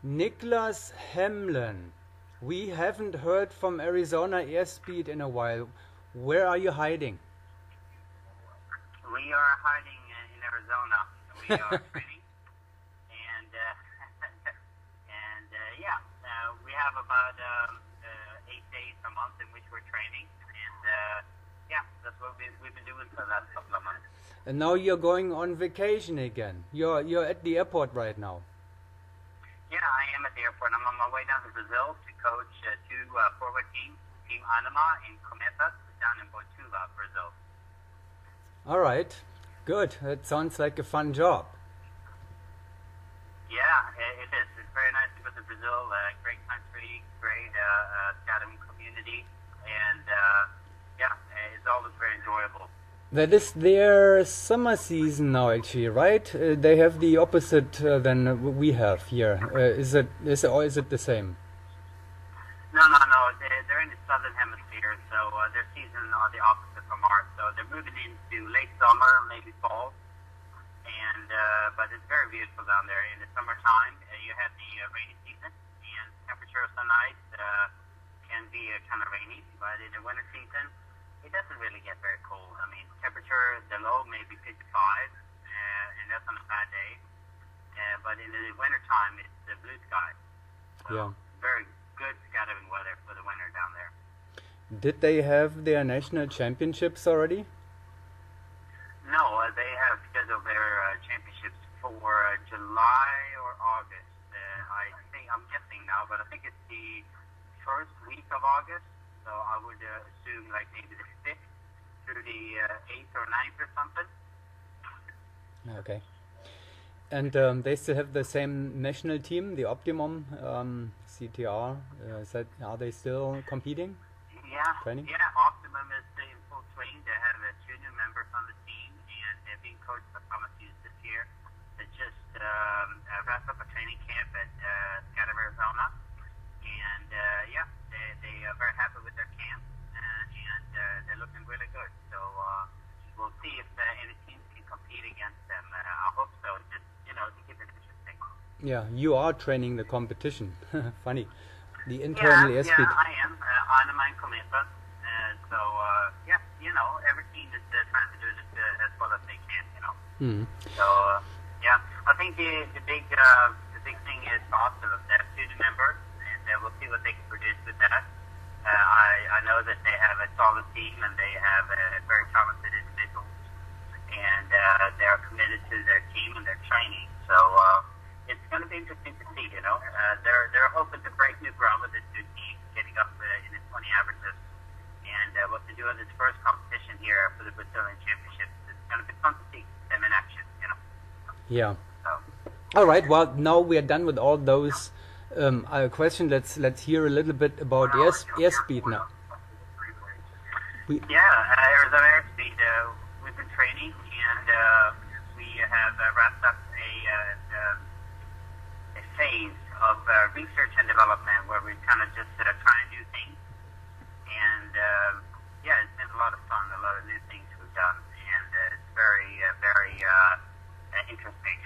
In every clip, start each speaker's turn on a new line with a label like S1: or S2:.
S1: Niklas Hemlin. We haven't heard from Arizona Airspeed in a while. Where are you hiding?
S2: We are hiding in Arizona. We are training, and we have about 8 days a month in which we're training, and that's what we've been doing for the last couple of months.
S1: And now you're going on vacation again. You're at the airport right now.
S2: Yeah, I am at the airport. I'm on my way down to Brazil to coach two forward teams, Team Anima and Cometa, down in Boituva, Brazil.
S1: All right, good. That sounds like a fun job.
S2: Yeah, it is. It's very nice to go to Brazil. Great country, great scouting community, and it's always very enjoyable.
S1: That is their summer season now, actually, right? They have the opposite than we have here. Is it the same?
S2: No. They're in the southern hemisphere, so their season are the opposite from ours. So they're moving into late summer, maybe fall, and but it's very beautiful down there. In the summertime, you have the rainy season, and temperatures are nice. Can be kind of rainy, but in the winter season, it doesn't really get very cold. I mean, temperature, the low may be 55, and that's on a bad day. But in the wintertime, it's the blue sky. So
S1: yeah.
S2: Very good scouting weather for the winter down there.
S1: Did they have their national championships already?
S2: No, they have scheduled their championships for July or August. I'm guessing now, but I think it's the first week of August. So I would assume like maybe the 5th through the 8th or 9th or something.
S1: Okay. And they still have the same national team, the Optimum CTR. Are they still competing?
S2: Yeah.
S1: Training?
S2: Yeah, Optimum is in full swing. They have 2 new members on the team, and they're being coached by Thomas Hughes this year. They just wrapped up a training camp at Scout of Arizona, and they are very happy with their camp, and they're looking really good. So we'll see if any teams can compete against them. I hope so, just to keep it interesting.
S1: Yeah, you are training the competition. Funny. The internal Airspeed.
S2: Yeah, I am. Anima and Cometa. Every team is trying to do this as well as they can,
S1: Mm.
S2: So, I think the big thing is also that they have student members, and we'll see what they can produce with that. I know that they have a solid team, and they have very talented individuals, and they are committed to their team and their training. So it's going to be interesting to see. They're hoping to break new ground with this new team, getting up in the 20 averages, and what to do in this first competition here for the Brazilian Championships. It's going to be fun to see them in action.
S1: Yeah.
S2: So.
S1: All right. Well, now we are done with all those questions. Let's hear a little bit about Airspeed now.
S2: Arizona Airspeed. We've been training, and we have wrapped up a phase of research and development where we kind of just trying new things, and it's been a lot of fun. A lot of new things we've done, and it's very interesting.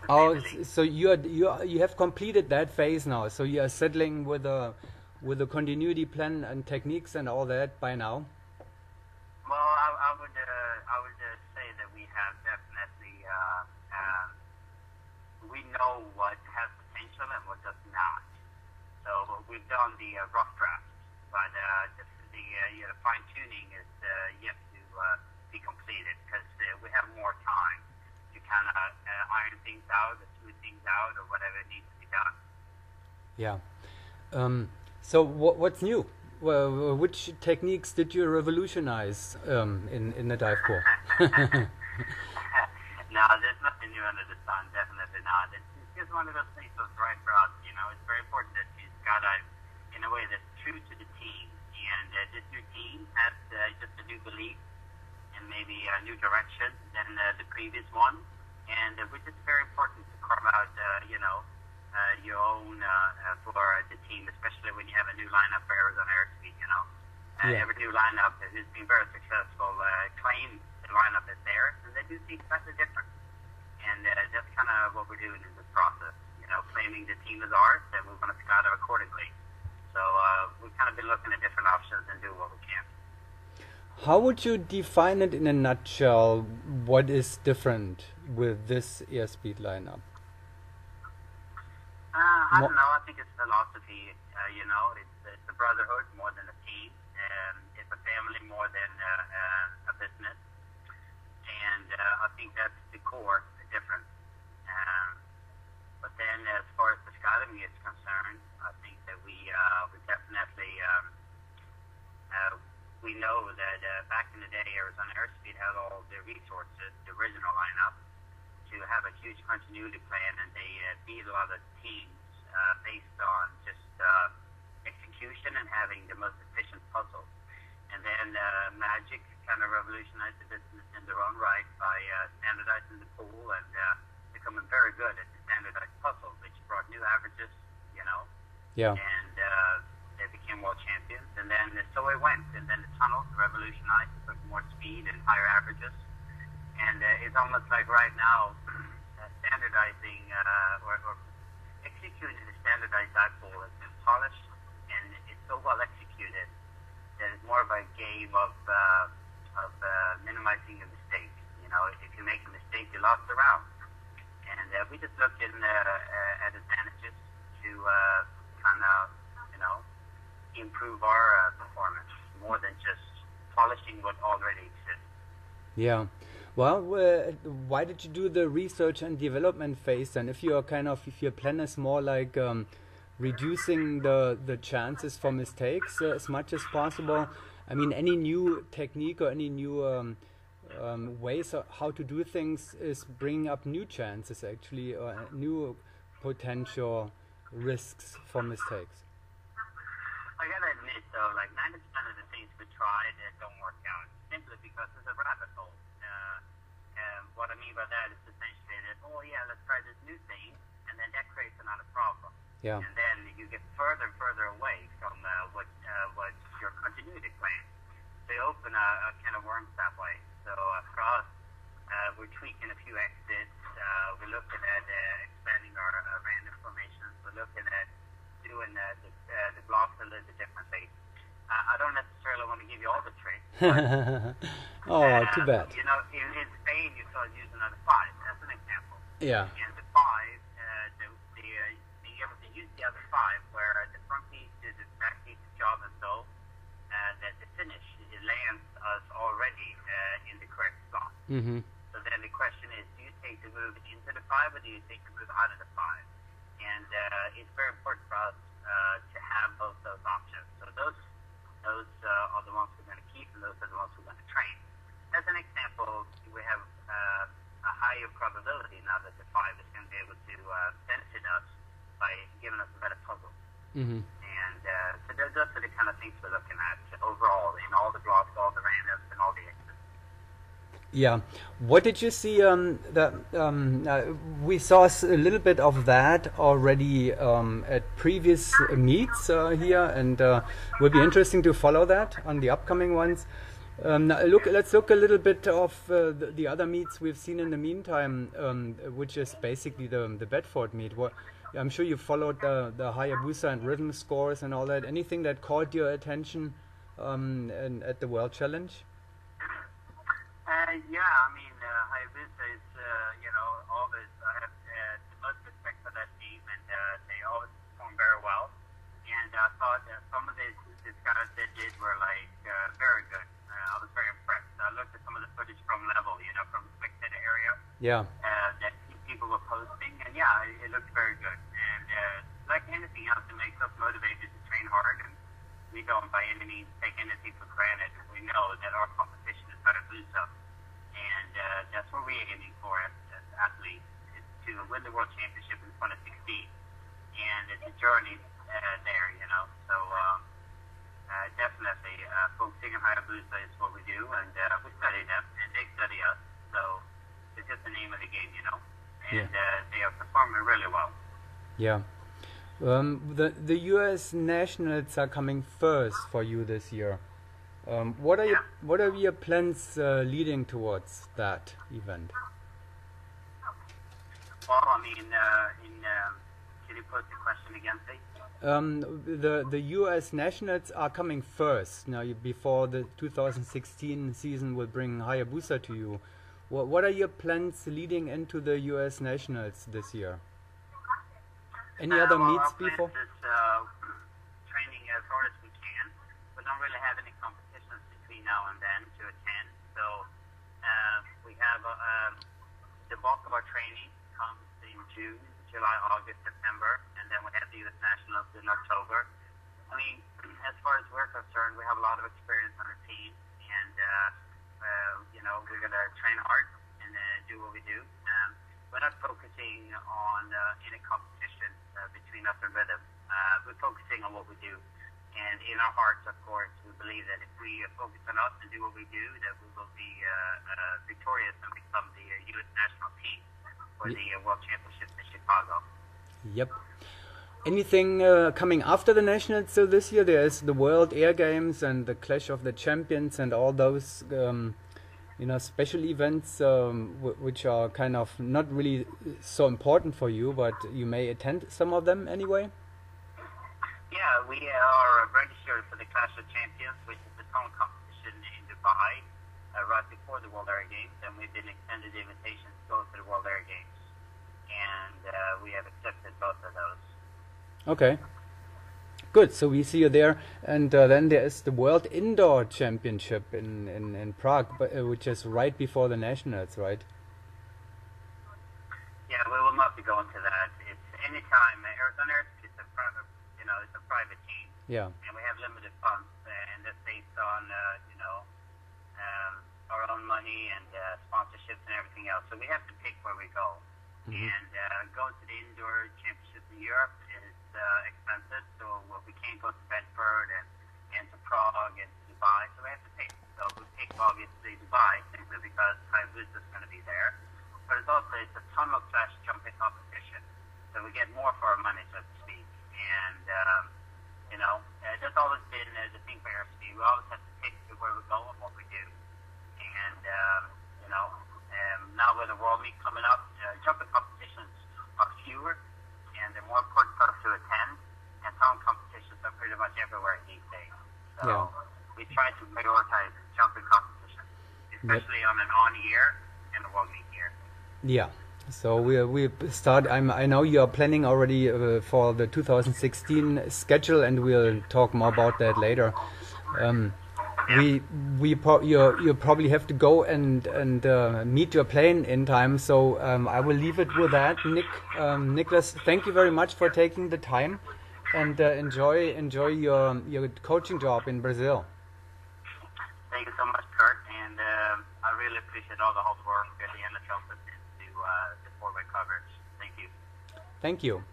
S1: Oh, so you have completed that phase now. So you are settling with a continuity plan and techniques and all that by now.
S2: Well, I would say that we have definitely we know what has potential and what does not. So we've done the rough draft, but the fine tuning is yet to be completed because we have more time to kind of iron things out, or smooth things out, or whatever needs to be done.
S1: Yeah. So what's new? Well, which techniques did you revolutionize in the dive corps?
S2: No, there's nothing new under the sun. Definitely not. It's just one of those things that's right for us. It's very important that you skydive in a way that's true to the team. And this new team has just a new belief and maybe a new direction than the previous one. And which is very important to carve out, your own for the team, especially when you have a new lineup for Arizona Airspeed. Every new lineup has been very successful. Claim the lineup is theirs, and they do things slightly different. And that's kind of what we're doing in this process. Claiming the team is ours been looking at different options and do what we can.
S1: How would you define it in a nutshell? What is different with this Airspeed lineup?
S2: I don't know. I think it's philosophy. It's a brotherhood more than a team. It's a family more than a business. And I think that's the core difference. But then, as far as the Academy is concerned, I think that we definitely we know that back in the day, Arizona Airspeed had all the resources, the original lineup, to have a huge continuity plan, and they beat a lot of teams based on just execution and having the most efficient puzzle. And then Magic kind of revolutionized the business in their own right by standardizing the pool and becoming very good at the standardized puzzle, which brought new averages,
S1: Yeah.
S2: And they became world champions. And then so it went. And then the tunnels revolutionized, took more speed and higher averages. And it's almost like right now, standardizing or executing the standardized dipole has been polished, and it's so well executed that it's more of a game of minimizing a mistake. If you make a mistake, you lost the round. And we just looked at advantages to kind of, improve our performance more than just polishing what already exists.
S1: Yeah. Well, why did you do the research and development phase then? If your plan is more like reducing the chances for mistakes as much as possible, I mean, any new technique or any new ways of how to do things is bringing up new chances actually, or new potential risks for mistakes.
S2: I gotta admit though, like 90% of the things we tried don't work out simply because it's a rabbit hole. And what I mean by that is essentially that, let's try this new thing, and then that creates another problem.
S1: Yeah.
S2: And then you get further and further away from what's your continuity plan. So you open a can of worms that way. So for us, we're tweaking a few exits. We're looking at expanding our random formations. We're looking at doing the blocks a little bit differently. I don't necessarily want to give you all the tricks.
S1: Oh, too bad.
S2: In Spain, you saw use another 5. That's an example.
S1: Yeah.
S2: And the 5, being able to use the other 5, where the front piece did the back piece job, and so that the finish lands us already in the correct spot.
S1: Mm-hmm.
S2: So then the question is, do you take the move into the 5, or do you take the move out of the 5? And it's very important for us to have both those options. So those are the ones we're going to keep, and those are the ones we're going to train. As an example, we have a higher probability now that the 5 is going to be able to benefit us by giving us a better puzzle.
S1: Mm-hmm.
S2: And so those are the kind of things we're looking at overall in all the blocks, all the randoms, and all the exits.
S1: Yeah. What did you see? We saw a little bit of that already at previous meets here, and will be interesting to follow that on the upcoming ones. Let's look a little bit of the other meets we've seen in the meantime, which is basically the Bedford meet. I'm sure you followed the Hayabusa and rhythm scores and all that. Anything that caught your attention at the World Challenge?
S2: Hayabusa is, always, I have the most respect for that team, and they always perform very well. And I thought some of the guys they did were very good. I was very impressed. I looked at some of the footage from level, from the spectator area.
S1: Yeah.
S2: That people were posting, and it looked very good. And like anything else, it makes us motivated to train hard, and we don't by any means take anything for granted. We know that our competition is Hayabusa, and that's what we're aiming for as athletes, is to win the World Championship in 2016. And it's a journey there, So definitely focusing on Hayabusa is what we do, and we study them, and they study us. So it's just the name of the game, And they are performing really well.
S1: Yeah. The U.S. nationals are coming first for you this year. What are your plans leading towards that event?
S2: Well, in Chile pose the question again, please?
S1: The U.S. nationals are coming first now. Before the 2016 season will bring Hayabusa to you. What are your plans leading into the U.S. nationals this year? Any other meets before?
S2: Training as hard as we can. We don't really have any competitions between now and then to attend. So we have the bulk of our training comes in June, July, August, September, and then we have the U.S. Nationals in October. I mean, as far as we're concerned, we have a lot of experience on the team, and we're going to train hard and do what we do. We're not focusing on any competition between us and Rhythm. We're focusing on what we do. And in our hearts, of course, we believe that if we focus on us and do what we do, that we will be victorious and become the U.S. national team for the World Championships in Chicago.
S1: Yep. Anything coming after the nationals? So this year there's the World Air Games and the Clash of the Champions and all those special events which are kind of not really so important for you, but you may attend some of them anyway.
S2: Yeah, we are registered for the Clash of Champions, which is the tone competition in Dubai, right before the World Air Games, and we've been extended invitations to go to the World Air Games, and we have accepted both of those.
S1: Okay. Good, so we see you there, and then there is the World Indoor Championship in Prague, which is right before the nationals, right?
S2: Yeah, we will not be going to that. It's anytime Arizona Airspeed, it's a private team.
S1: Yeah.
S2: And we have limited funds, and that's based on our own money and sponsorships and everything else. So we have to pick where we go. And going to the indoor championships in Europe is expensive, so we can't go to Bedford and to Prague and to Dubai, so we have to pick. So we pick obviously Dubai simply because Hayabusa is going to be there, but it's a ton of flash jumping competition, so we get more for our money, so to speak. And that's always been the thing for Airspeed. We always have to pick where we go and what we do. And now with the World Meet coming up, jumping competitions are fewer and they're more important for us to attend, and tone competitions are pretty much everywhere these days. So we try to prioritize jumping competitions, especially on an on-year and a World Meet year. Yeah.
S1: So we start. I know you are planning already for the 2016 schedule, and we'll talk more about that later. You probably have to go and meet your plane in time. So I will leave it with that. Niklas, thank you very much for taking the time, and enjoy your coaching job in Brazil.
S2: Thank you so much, Kurt, and I really appreciate all the hard work that the NSL puts into the 4-way coverage. Thank you.
S1: Thank you.